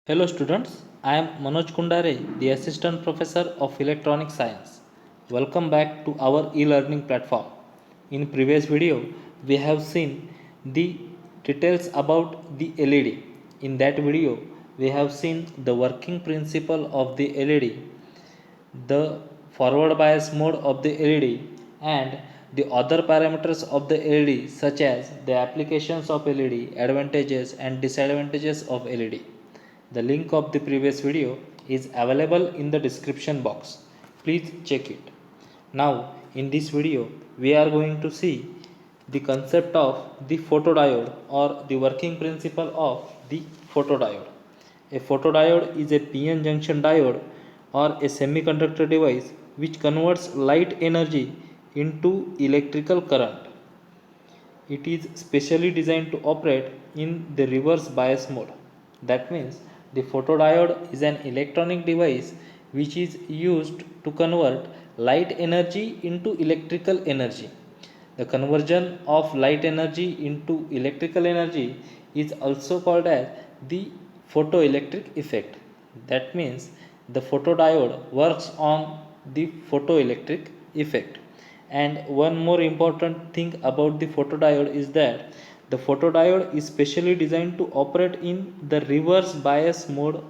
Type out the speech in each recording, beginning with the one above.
Hello students, I am Manoj Kundare, the Assistant Professor of Electronic Science. Welcome back to our e-learning platform. In previous video, we have seen the details about the LED. In that video, we have seen the working principle of the LED, the forward bias mode of the LED, and the other parameters of the LED such as the applications of LED, advantages and disadvantages of LED. The link of the previous video is available in the description box. Please check it. Now in this video we are going to see the concept of the photodiode or the working principle of the photodiode. A photodiode is a PN junction diode or a semiconductor device which converts light energy into electrical current. It is specially designed to operate in the reverse bias mode. That means the photodiode is an electronic device which is used to convert light energy into electrical energy. The conversion of light energy into electrical energy is also called as the photoelectric effect. That means the photodiode works on the photoelectric effect. And one more important thing about the photodiode is that the photodiode is specially designed to operate in the reverse bias mode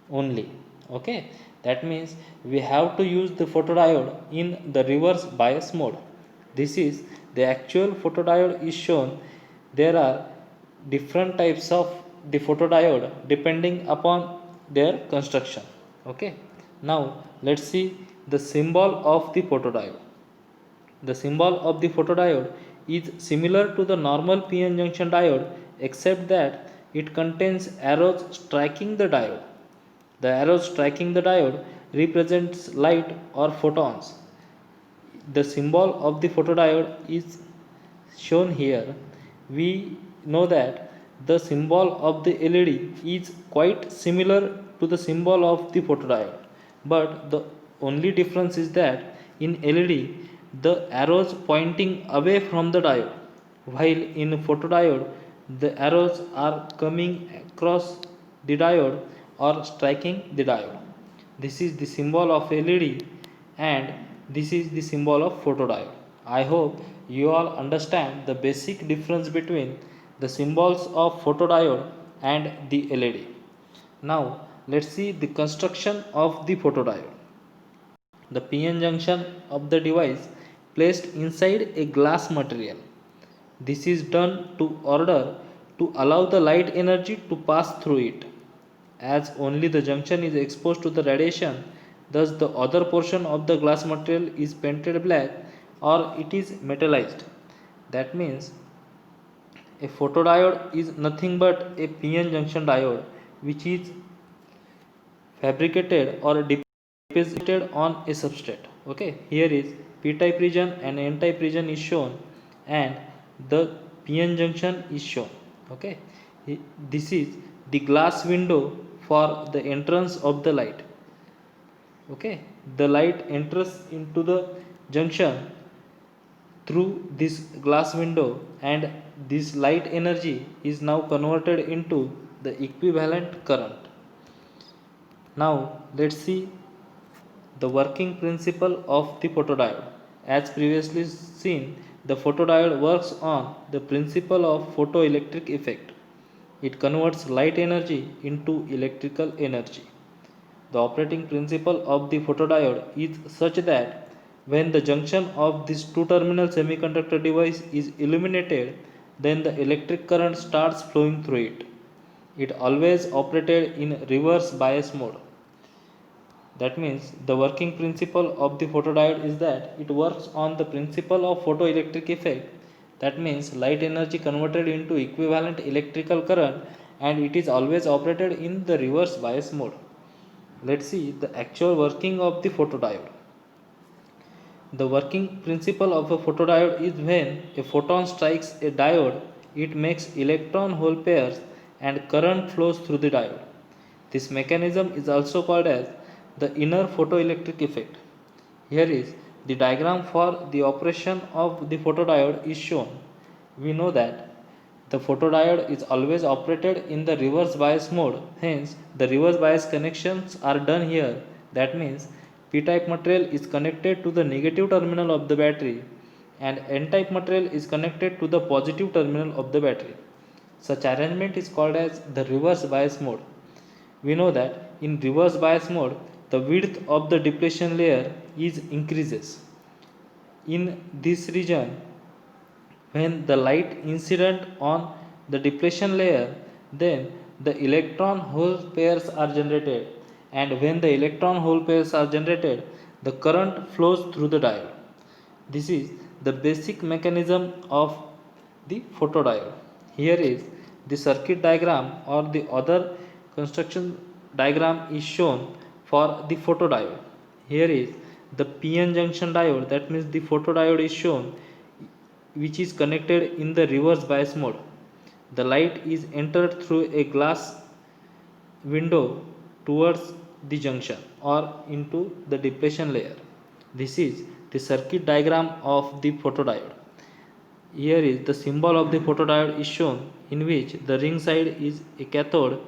only. Okay, that means we have to use the photodiode in the reverse bias mode. This is the actual photodiode is shown. There are different types of the photodiode depending upon their construction. Okay, now let's see the symbol of the photodiode. The symbol of the photodiode is similar to the normal PN junction diode except that it contains arrows striking the diode. The arrows striking the diode represents light or photons. The symbol of the photodiode is shown here. We know that the symbol of the LED is quite similar to the symbol of the photodiode, but the only difference is that in LED the arrows pointing away from the diode, while in photodiode the arrows are coming across the diode or striking the diode. This is the symbol of LED and this is the symbol of photodiode. I hope you all understand the basic difference between the symbols of photodiode and the LED. Now let's see the construction of the photodiode. The PN junction of the device placed inside a glass material. This is done to order to allow the light energy to pass through it. As only the junction is exposed to the radiation, thus the other portion of the glass material is painted black or it is metallized. That means a photodiode is nothing but a PN junction diode which is fabricated or deposited on a substrate. Okay, here is p type region and n type region is shown and the PN junction is shown. Okay, this is the glass window for the entrance of the light. Okay, the light enters into the junction through this glass window and this light energy is now converted into the equivalent current. Now let's see the working principle of the photodiode. As previously seen, the photodiode works on the principle of photoelectric effect. It converts light energy into electrical energy. The operating principle of the photodiode is such that when the junction of this two-terminal semiconductor device is illuminated, then the electric current starts flowing through it. It always operated in reverse bias mode. That means the working principle of the photodiode is that it works on the principle of photoelectric effect. That means light energy converted into equivalent electrical current and it is always operated in the reverse bias mode. Let's see the actual working of the photodiode. The working principle of a photodiode is when a photon strikes a diode, it makes electron hole pairs and current flows through the diode. This mechanism is also called as the inner photoelectric effect. Here is the diagram for the operation of the photodiode is shown. We know that The photodiode is always operated in the reverse bias mode. Hence, the reverse bias connections are done here. That means p-type material is connected to the negative terminal of the battery and n-type material is connected to the positive terminal of the battery. Such arrangement is called as the reverse bias mode. We know that in reverse bias mode, the width of the depletion layer is increases. In this region, when the light incident on the depletion layer, then the electron hole pairs are generated, and when the electron hole pairs are generated, the current flows through the diode. This is the basic mechanism of the photodiode. Here is the circuit diagram or the other construction diagram is shown for the photodiode. Here is the PN junction diode, that means the photodiode is shown, which is connected in the reverse bias mode. The light is entered through a glass window towards the junction or into the depletion layer. This is the circuit diagram of the photodiode. Here is the symbol of the photodiode is shown, in which the ring side is a cathode,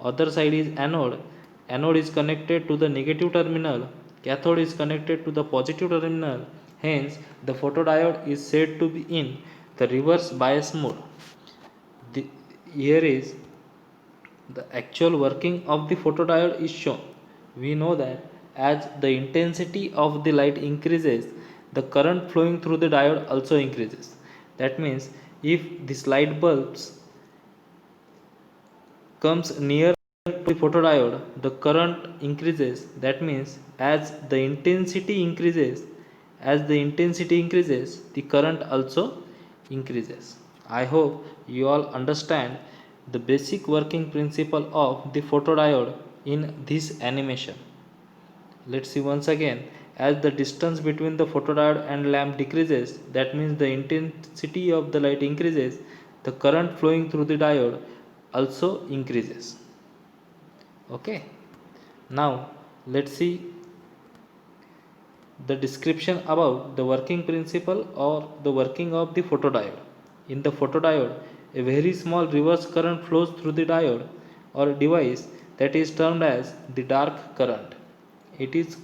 other side is anode. Anode is connected to the negative terminal, cathode is connected to the positive terminal. Hence, the photodiode is said to be in the reverse bias mode. Here is the actual working of the photodiode is shown. We know that as the intensity of the light increases, the current flowing through the diode also increases. That means if this light bulbs comes near to the photodiode, the current increases. That means as the intensity increases, the current also increases. I hope you all understand the basic working principle of the photodiode in this animation. Let's see once again. As the distance between the photodiode and lamp decreases, that means the intensity of the light increases, the current flowing through the diode also increases. Okay. Now let's see the description about the working principle or the working of the photodiode. In the photodiode, a very small reverse current flows through the diode or device that is termed as the dark current. It is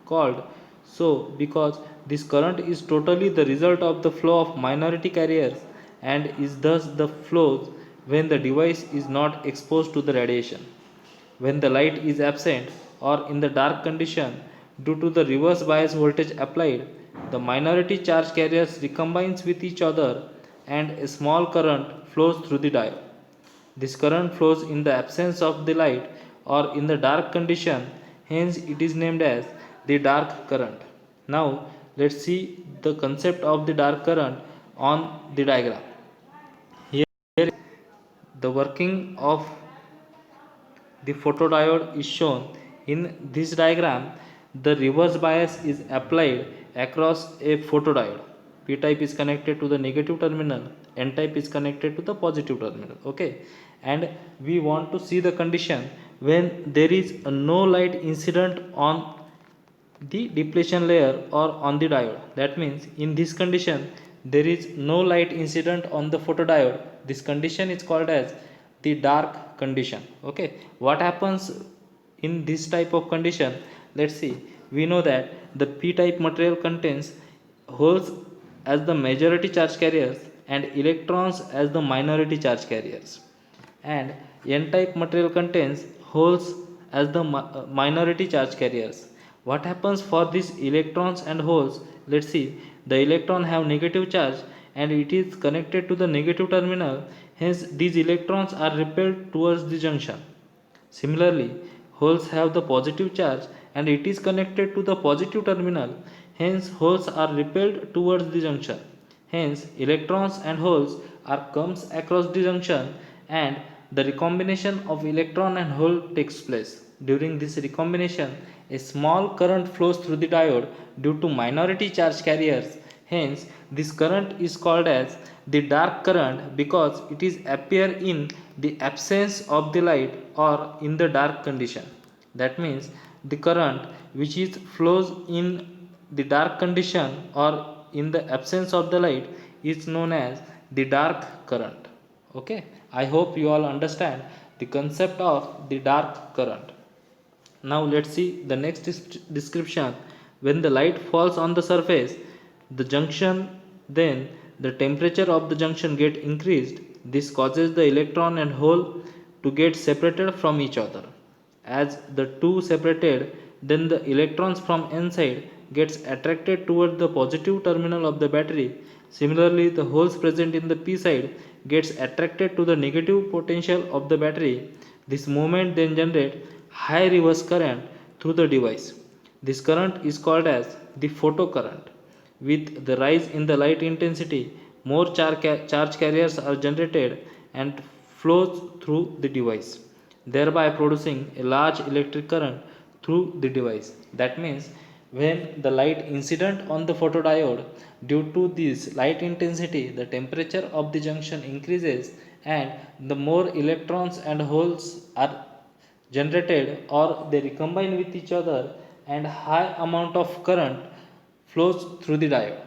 called so because this current is totally the result of the flow of minority carriers and is thus the flows when the device is not exposed to the radiation. When the light is absent or in the dark condition due to the reverse bias voltage applied, the minority charge carriers recombines with each other and a small current flows through the diode. This current flows in the absence of the light or in the dark condition, hence it is named as the dark current. Now let's see the concept of the dark current on the diagram. Here the working of the photodiode is shown. In this diagram, the reverse bias is applied across a photodiode. P type is connected to the negative terminal, N type is connected to the positive terminal. Okay, and we want to see the condition when there is no light incident on the depletion layer or on the diode. That means in this condition there is no light incident on the photodiode. This condition is called as the dark condition. Okay, what happens in this type of condition? Let's see. We know that the p type material contains holes as the majority charge carriers and electrons as the minority charge carriers, and n type material contains holes as the minority charge carriers. What happens for these electrons and holes? Let's see. The electron have negative charge and it is connected to the negative terminal, hence these electrons are repelled towards the junction. Similarly, holes have the positive charge and it is connected to the positive terminal, hence holes are repelled towards the junction. Hence electrons and holes are comes across the junction and the recombination of electron and hole takes place. During this recombination, a small current flows through the diode due to minority charge carriers. Hence, this current is called as the dark current because it is appear in the absence of the light or in the dark condition. That means the current which is flows in the dark condition or in the absence of the light is known as the dark current. Okay, I hope you all understand the concept of the dark current. Now let's see the next description. When the light falls on the surface, the junction, then the temperature of the junction get increased. This causes the electron and hole to get separated from each other. As the two separated, then the electrons from inside gets attracted toward the positive terminal of the battery. Similarly, the holes present in the p side gets attracted to the negative potential of the battery. This movement then generates high reverse current through the device. This current is called as the photocurrent. With the rise in the light intensity, more charge carriers are generated and flows through the device, thereby producing a large electric current through the device. That means when the light incident on the photodiode, due to this light intensity, the temperature of the junction increases and the more electrons and holes are generated or they recombine with each other and high amount of current flows through the diode.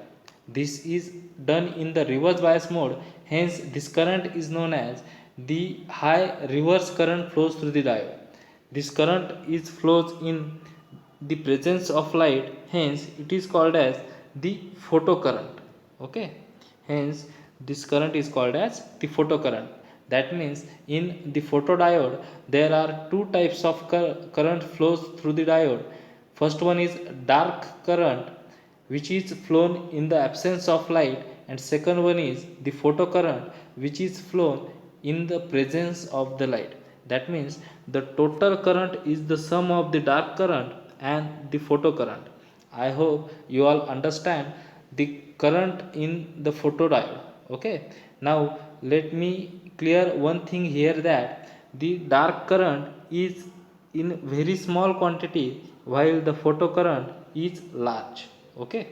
This is done in the reverse bias mode, hence this current is known as the high reverse current flows through the diode. This current is flows in the presence of light, hence it is called as the photocurrent. Okay, hence this current is called as the photocurrent. That means in the photodiode there are two types of current flows through the diode. First one is dark current, which is flown in the absence of light, and second one is the photocurrent, which is flown in the presence of the light. That means the total current is the sum of the dark current and the photocurrent. I hope you all understand the current in the photodiode. Okay, now let me clear one thing here, that the dark current is in very small quantity while the photocurrent is large. Okay,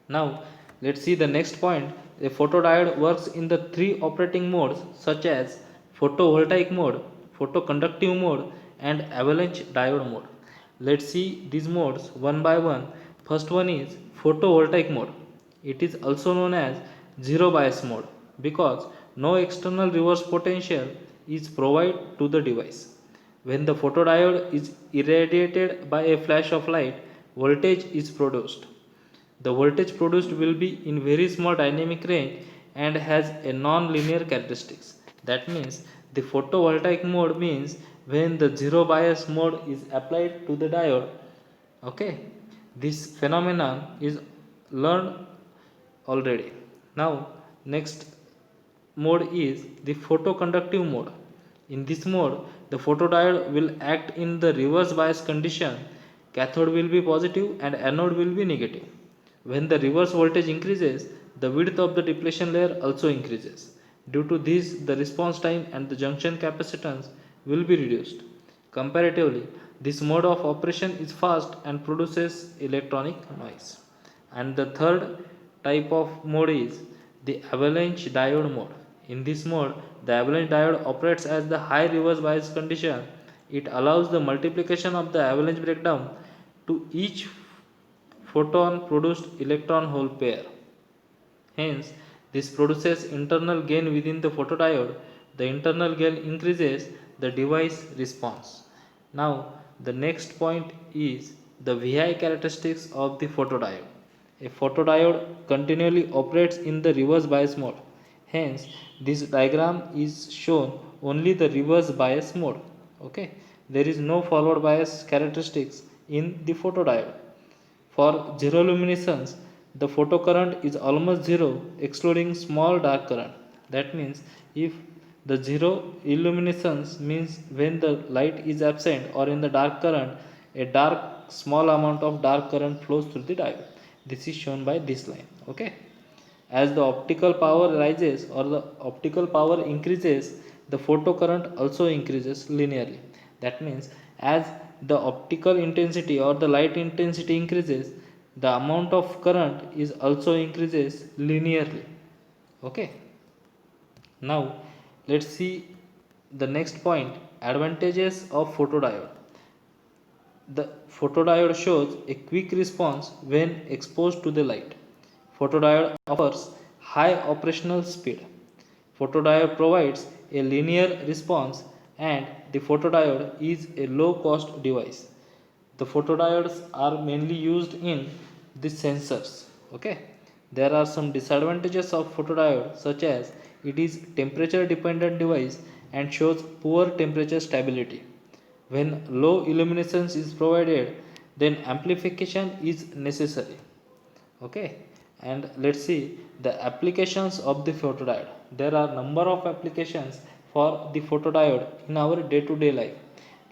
now let's see the next point. A photodiode works in the three operating modes such as photovoltaic mode, photoconductive mode, and avalanche diode mode. Let's see these modes one by one. First one is photovoltaic mode. It is also known as zero bias mode because no external reverse potential is provided to the device. When the photodiode is irradiated by a flash of light, voltage is produced. The voltage produced will be in very small dynamic range and has a non-linear characteristics. That means the photovoltaic mode means when the zero bias mode is applied to the diode. Okay, this phenomenon is learned already. Now next mode is the photoconductive mode. In this mode, the photodiode will act in the reverse bias condition. Cathode will be positive and anode will be negative. When the reverse voltage increases, the width of the depletion layer also increases. Due to this, the response time and the junction capacitance will be reduced. Comparatively, this mode of operation is fast and produces electronic noise. And the third type of mode is the avalanche diode mode. In this mode, the avalanche diode operates as the high reverse bias condition. It allows the multiplication of the avalanche breakdown to each photon produced electron hole pair. Hence, this produces internal gain within the photodiode. The internal gain increases the device response. Now, the next point is the VI characteristics of the photodiode. A photodiode continually operates in the reverse bias mode. Hence, this diagram is shown only the reverse bias mode. Okay, there is no forward bias characteristics in the photodiode. For zero luminescence, the photocurrent is almost zero, excluding small dark current. That means if the zero illuminescence means when the light is absent or in the dark current, a dark small amount of dark current flows through the diode. This is shown by this line. Okay. As the optical power rises or the optical power increases, the photocurrent also increases linearly. That means as the optical intensity or the light intensity increases, the amount of current is also increases linearly. Okay. Now let's see the next point, advantages of photodiode. The photodiode shows a quick response when exposed to the light. Photodiode offers high operational speed. Photodiode provides a linear response and the photodiode is a low cost device. The photodiodes are mainly used in the sensors. Okay, there are some disadvantages of photodiode, such as it is temperature dependent device and shows poor temperature stability. When low illuminance is provided, then amplification is necessary. Okay, and let's see the applications of the photodiode. There are number of applications for the photodiode in our day to day life.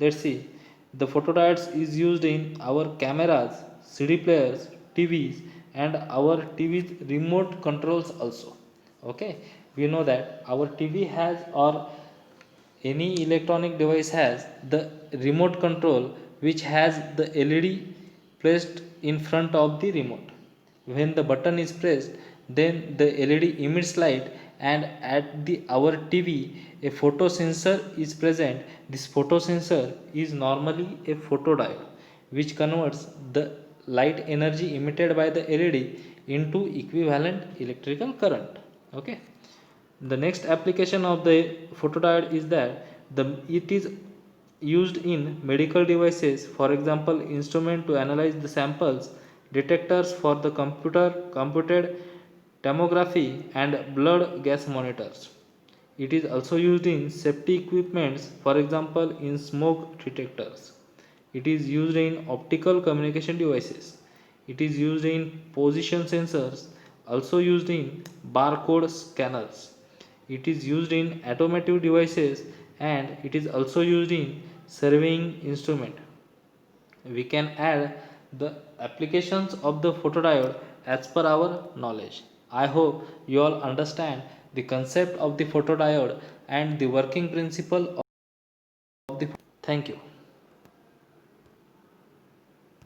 Let's see, the photodiodes is used in our cameras, CD players, TVs, and our TV's remote controls also. Okay, we know that our TV has, or any electronic device has, the remote control which has the LED placed in front of the remote. When the button is pressed, then the LED emits light, and at the our TV a photo sensor is present. This photo sensor is normally a photodiode which converts the light energy emitted by the LED into equivalent electrical current. Okay, the next application of the photodiode is that it is used in medical devices, for example instrument to analyze the samples, detectors for the computed tomography, and blood gas monitors. It is also used in safety equipments, for example in smoke detectors. It is used in optical communication devices. It is used in position sensors, also used in barcode scanners. It is used in automotive devices, and it is also used in surveying instrument. We can add the applications of the photodiode as per our knowledge. I hope you all understand the concept of the photodiode and the working principle of the. Thank you.